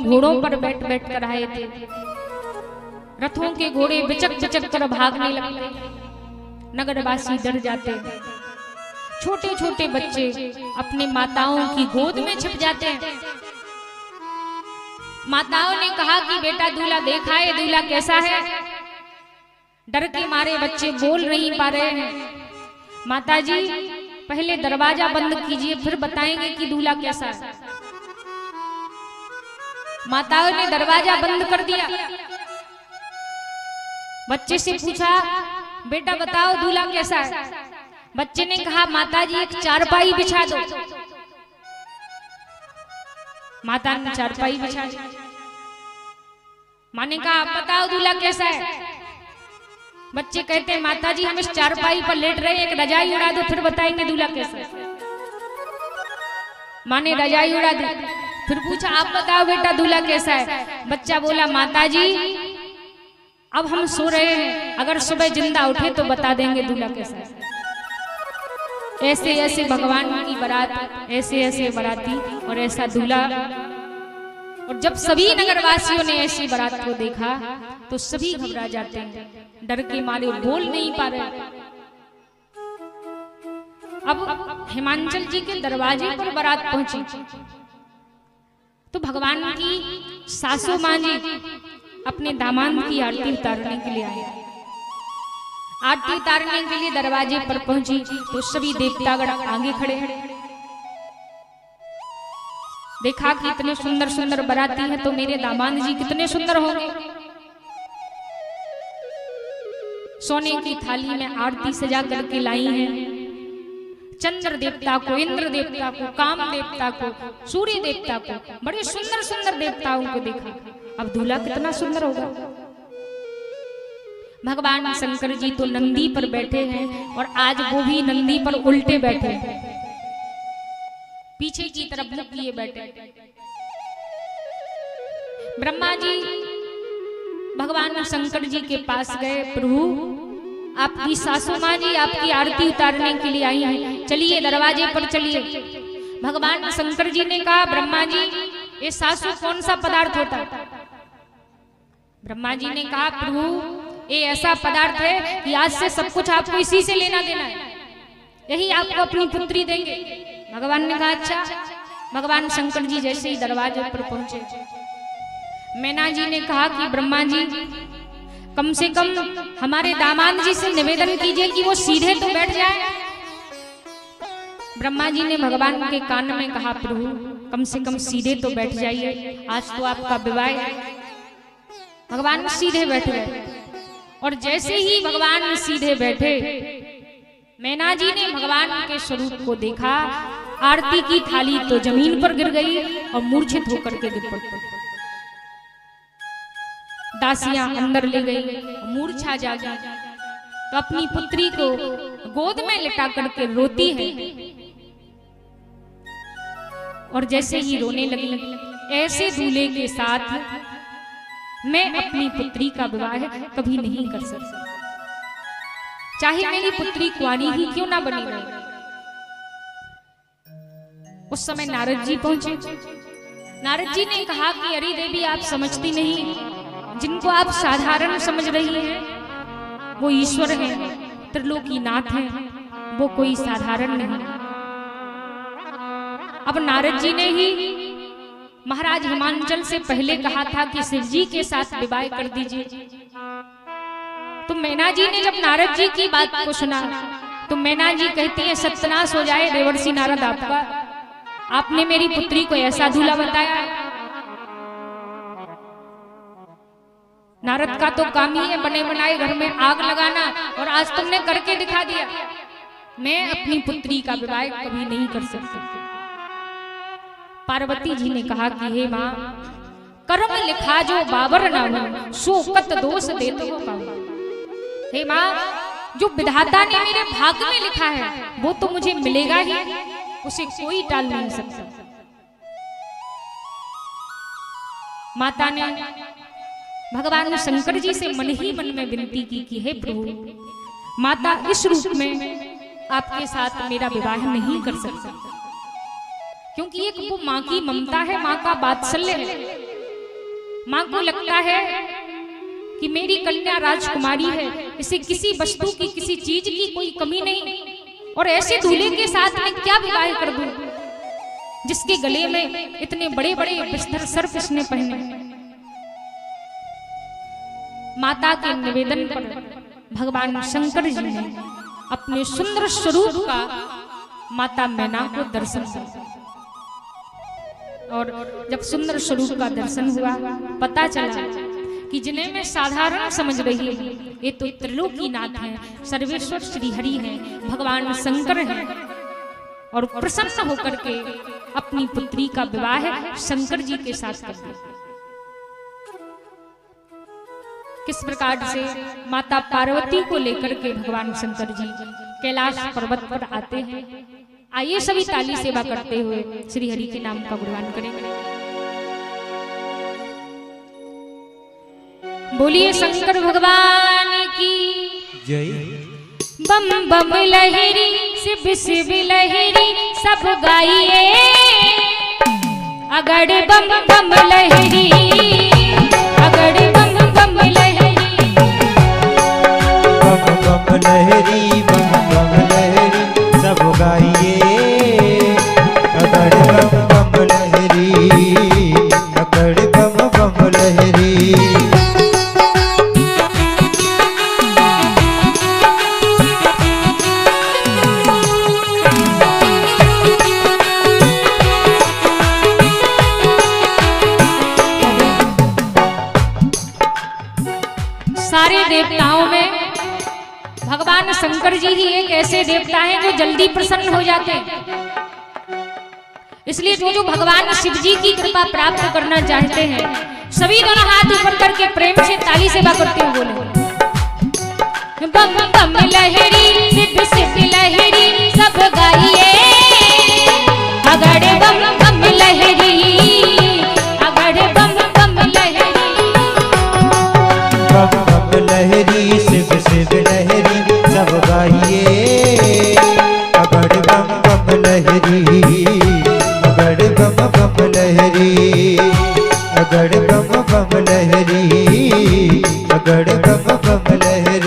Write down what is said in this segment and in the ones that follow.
घोड़ों पर बैठ बैठ कर आए थे। रथों के घोड़े बिचक बिचक कर भागने लगते, नगरवासी डर जाते, छोटे छोटे बच्चे अपने माताओं की गोद में छिप जाते हैं। माताओं ने कहा कि बेटा दूल्हा देखा है, दूल्हा कैसा है? डर के मारे बच्चे बोल नहीं पा रहे हैं। माताजी पहले दरवाजा बंद कीजिए, फिर बताएंगे कि दूल्हा कैसा है। माताओं ने दरवाजा बंद कर दिया। बच्चे से पूछा, बेटा बताओ दूल्हा कैसा है? बच्चे ने कहा, माताजी एक चारपाई बिछा दो। माता ने चारपाई बिछा दी। माँ ने कहा, आप बताओ दूल्हा कैसा है? बच्चे कहते हैं, माताजी हम इस चारपाई पर लेट रहे, एक रजाई उड़ा दो, फिर बताएंगे दूल्हा कैसा है। माँ ने रजाई उड़ा दी। फिर पूछा, आप बताओ बेटा दूल्हा कैसा है? बच्चा बोला, माताजी अब हम सो रहे हैं, अगर सुबह जिंदा उठे तो बता देंगे दूल्हा कैसा है। ऐसे ऐसे भगवान की बारात, ऐसे ऐसे बाराती और ऐसा दूल्हा। और जब सभी नगरवासियों ने ऐसी बारात को देखा तो सभी घबरा जाते हैं, डर के मारे बोल नहीं पा रहे। अब हिमांचल जी के दरवाजे पर बारात पहुंची तो भगवान की सासू मां जी अपने दामाद की आरती उतारने के लिए आए। आरती उतारने के लिए दरवाजे पर पहुंची तो सभी देवतागण आगे खड़े हैं। देखा कि इतने सुंदर सुंदर बाराती है तो मेरे दामाद जी कितने सुंदर होंगे। सोने की थाली में आरती सजा करके लाई है। चंद्र देवता को, इंद्र देवता को, काम देवता को, सूर्य देवता को, बड़े सुंदर सुंदर देवताओं को देखा। अब दूल्हा कितना सुंदर होगा। भगवान शंकर जी तो नंदी पर बैठे हैं और आज वो भी नंदी पर उल्टे बैठे हैं, पीछे की तरफ मुख किए बैठे। ब्रह्मा जी भगवान शंकर जी के पास गए, प्रभु आपकी सासू माँ जी आपकी आरती उतारने के लिए आई हैं, चलिए दरवाजे पर चलिए। भगवान शंकर जी ने कहा, ब्रह्मा जी ये सासू कौन सा पदार्थ होता है? ब्रह्मा जी ने कहा, प्रभु ये ऐसा पदार्थ है कि आज से सब कुछ आपको इसी से लेना देना है, यही आपको अपनी पुत्री देंगे। भगवान ने कहा, अच्छा। भगवान शंकर जी जैसे ही दरवाजे पर पहुंचे, मैना जी ने कहा कि ब्रह्मा जी कम से कम हमारे दामाद जी से निवेदन कीजिए कि वो सीधे तो बैठ जाए। ब्रह्मा जी ने भगवान के कान में कहा, प्रभु कम से कम सीधे तो बैठ जाइए, आज तो आपका विवाह है। भगवान सीधे बैठ गए और जैसे ही भगवान सीधे बैठे, मैना जी ने भगवान के स्वरूप को देखा। आरती की थाली तो जमीन पर गिर गई और मूर्छित होकर के गिर पड़ी। दासियां अंदर ले गई, मूर्छा जागी तो अपनी पुत्री को गोद में लिटा करके रोती है। और जैसे ही रोने लगी, ऐसे दूल्हे के साथ मैं अपनी पुत्री का विवाह कभी नहीं कर सकती, चाहे मेरी पुत्री कुंवारी ही क्यों ना बनी रहे। उस समय नारद जी पहुंचे। नारद जी ने कहा कि अरे देवी आप समझती नहीं, जिनको आप साधारण समझ रही हैं वो ईश्वर हैं, त्रिलोकीनाथ हैं, वो कोई साधारण नहीं। अब नारद जी ने ही महाराज हिमांचल से पहले कहा था कि शिव जी के साथ विवाह कर दीजिए। तो मैना जी ने जब नारद जी की बात को सुना तो मैना जी कहती है, सत्यानाश हो जाए देवर्षि नारद आपका, आपने मेरी पुत्री को ऐसा दूल्हा बताया। नारद का तो काम ही है बने बनाए घर में आग लगाना, और आज तुमने करके दिखा दिया। मैं अपनी पुत्री का विवाह कभी नहीं कर सकती। पार्वती जी ने कहा कि हे मां, कर्म लिखा जो बाबर ना हो, सो कत दोष देत हो पाओ। हे मां, जो विधाता ने मेरे भाग्य में लिखा है वो तो मुझे मिलेगा ही, उसे कोई टाल नहीं सकता। माता ने भगवान शंकर जी से मन ही मन में विनती की कि हे प्रभु, माता इस रूप में आपके साथ मेरा विवाह नहीं कर सकता, क्योंकि एक वो माँ की ममता है, माँ का वात्सल्य है। माँ को लगता है कि मेरी कन्या राजकुमारी है, इसे किसी वस्तु की किसी चीज की कोई कमी नहीं, और ऐसे दूल्हे के साथ में क्या विवाह कर दूं जिसके गले में इतने बड़े बड़े विस्तर सर्प इसने पहने। माता के निवेदन पर भगवान शंकर जी ने अपने सुंदर स्वरूप का माता मैना को दर्शन दिया, और जब सुंदर स्वरूप का दर्शन हुआ पता चला कि जिन्हें मैं साधारण समझ रही हूँ ये तो त्रिलोकीनाथ है, सर्वेश्वर श्री हरि है, भगवान शंकर है, और प्रसन्न होकर के अपनी पुत्री का विवाह शंकर जी के साथ कर दिया। किस प्रकार से माता पार्वती को लेकर के भगवान शंकर जी कैलाश पर्वत पर आते हैं। आइए सभी ताली सेवा करते हुए श्री हरि के नाम का गुणगान करेंगे। बोलिए शंकर भगवान की जय। बम बम लहरी शिव शिव लहरी सब गाइए, अगड़ बम बम लहरी, अगड़ बम बम लहरी, बम बम लहरी, बम बम लहरी सब गाइए, अगड़ बम बम लहरी, अगड़ बम बम लहरी। सारे देवताओं में भगवान शंकर जी ही एक ऐसे देवता हैं जो जल्दी प्रसन्न हो जाते हैं। इसलिए जो भगवान शिव जी की कृपा प्राप्त करना चाहते हैं सभी दोनों हाथ ऊपर करके प्रेम से ताली सेवा करते हुए बोले बम बम लहरी शिव शिव लहरी सब गाइए, अगड़ बम बम लहरी, अगड़ बम बम लहरी, बम बम लहरी शिव शिव लहरी सब गाइए, अगड़ बम बम लहरी, अगड़ बम बम लहरी, अगड़ बम बम लहरी, अगड़ बम बम लहरी।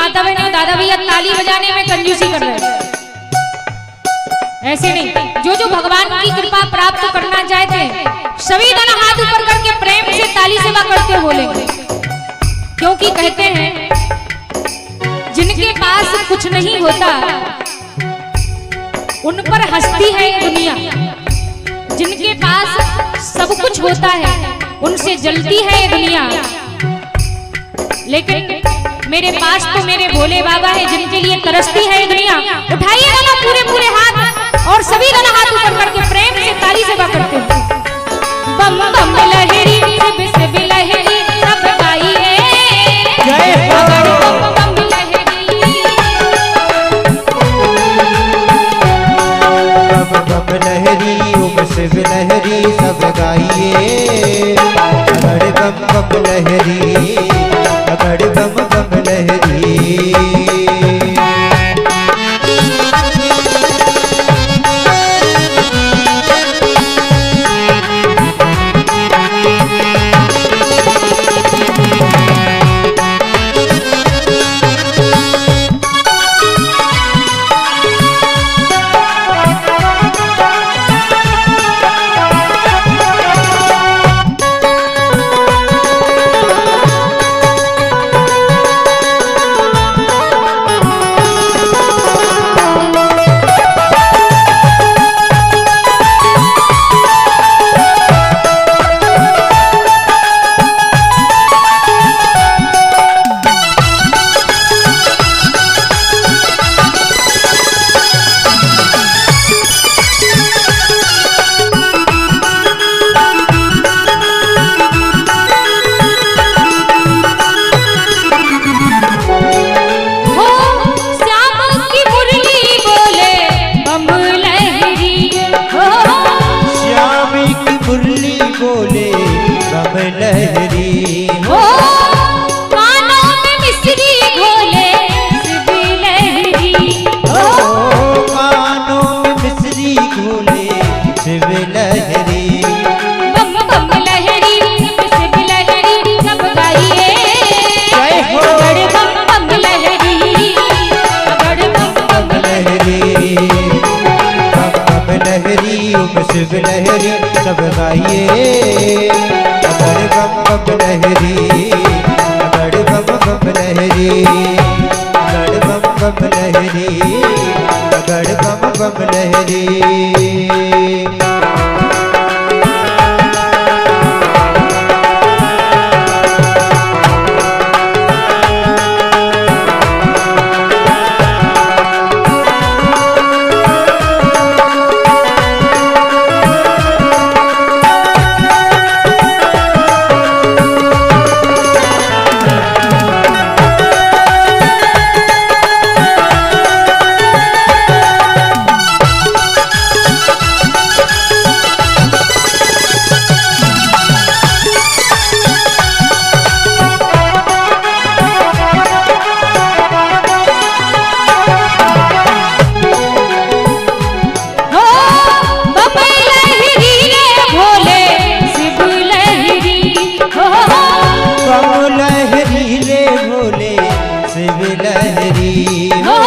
माता बहनों दादा भैया ताली बजाने में कंजूसी कर रहे हैं, ऐसे नहीं। जो जो भगवान की कृपा प्राप्त करना चाहते हैं सभी जन हाथ ऊपर करके प्रेम से ताली सेवा करते बोलेंगे, क्योंकि कहते हैं जिनके पास कुछ नहीं होता उन पर हंसती है दुनिया, जिनके पास सब कुछ होता है उनसे जलती है ये दुनिया। लेकिन मेरे पास तो मेरे भोले बाबा है जिनके लिए तरसती है ये दुनिया। उठाइएगा ना पूरे पूरे हाथ और सभी जन हाथ ऊपर करके प्रेम से ताली सेवा करते हैं। बम बम लहरी शिव शिव लहरी सब गाइए जय हो। बम बम लहरी बम बम लहरी ओम शिव लहरी सब गाइए, अगड़ बम बम लहरी, अगड़ बम बम लहरी। शिव लहरी सब गाइए, अगड़ बम बम लहरी, अगड़ बम बम लहरी, अगड़ बम बम लहरी, अगड़ बम बम लहरी। हो